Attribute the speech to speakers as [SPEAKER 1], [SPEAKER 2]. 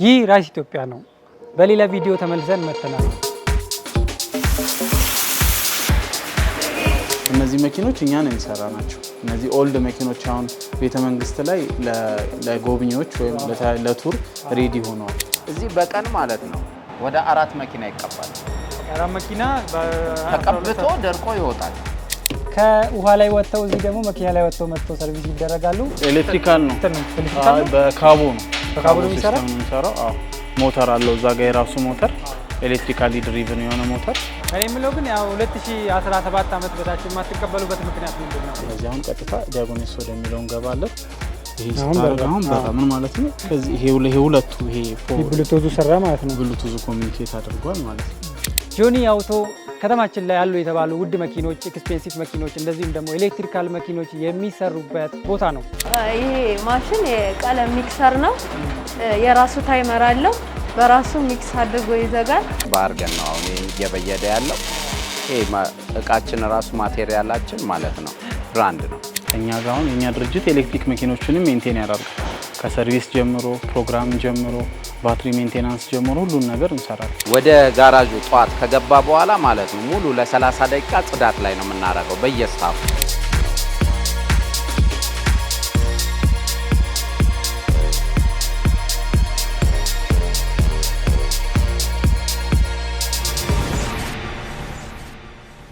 [SPEAKER 1] ይህ ራይስ ኢትዮጵያ ነው። በሌላ ቪዲዮ ተመልሰን መጥተናል።
[SPEAKER 2] እነዚህ መኪኖች እኛ ነን የሰራናቸው። እነዚህ ኦልድ መኪኖች አሁን ቤተ መንግስት ላይ ለጎብኚዎች ወይም ለቱር ሬዲ ሆነዋል።
[SPEAKER 3] እዚህ በቀን ማለት ነው ወደ 4 መኪና ይቀባል።
[SPEAKER 1] 4 መኪና
[SPEAKER 3] ተቀብቶ ደርቆ ይወጣል።
[SPEAKER 1] ከውሃ ላይ ወጥተው እዚህ ደግሞ መኪና ላይ ወጥተው መጥተው ሰርቪስ ይደረጋሉ።
[SPEAKER 2] ኤሌክትሪካል ነው። በካቦ ነው።
[SPEAKER 1] በካቦ ነው የሚሰራው።
[SPEAKER 2] አዎ ሞተር አለው እዛ ጋር የራሱ ሞተር፣ ኤሌክትሪካሊ ድሪቭን የሆነ ሞተር።
[SPEAKER 1] እኔ የምለው ግን ያው 2017 ዓመት በታች የማትቀበሉበት ምክንያት ምንድን ነው?
[SPEAKER 2] ስለዚህ አሁን ቀጥታ ዲያጎኔስ ወደሚለው እንገባለን። ይሄ አሁን በራ ምን ማለት ነው? ስለዚህ ይሄ ሁለቱ
[SPEAKER 1] ብሉቱዙ ሰራ ማለት ነው።
[SPEAKER 2] ብሉቱዙ ኮሚኒኬት አድርጓል ማለት ነው።
[SPEAKER 1] ጆኒ አውቶ ከተማችን ላይ ያሉ የተባሉ ውድ መኪኖች፣ ኤክስፔንሲቭ መኪኖች እንደዚሁም ደግሞ ኤሌክትሪካል መኪኖች የሚሰሩበት ቦታ ነው።
[SPEAKER 4] ይሄ ማሽን የቀለም ሚክሰር ነው። የራሱ ታይመር አለው። በራሱ ሚክስ አድርጎ ይዘጋል።
[SPEAKER 3] ባርገን ነው አሁን እየበየደ ያለው። ይሄ እቃችን ራሱ ማቴሪያላችን ማለት ነው ብራንድ ነው።
[SPEAKER 2] እኛ ጋር አሁን የኛ ድርጅት ኤሌክትሪክ መኪኖችንም ሜንቴን ያደርጋል። ከሰርቪስ ጀምሮ ፕሮግራም ጀምሮ ባትሪ ሜንቴናንስ ጀምሮ ሁሉን ነገር እንሰራለን።
[SPEAKER 3] ወደ ጋራዡ ጧት ከገባ በኋላ ማለት ነው ሙሉ ለ30 ደቂቃ ጽዳት ላይ ነው የምናደርገው በየስታፉ።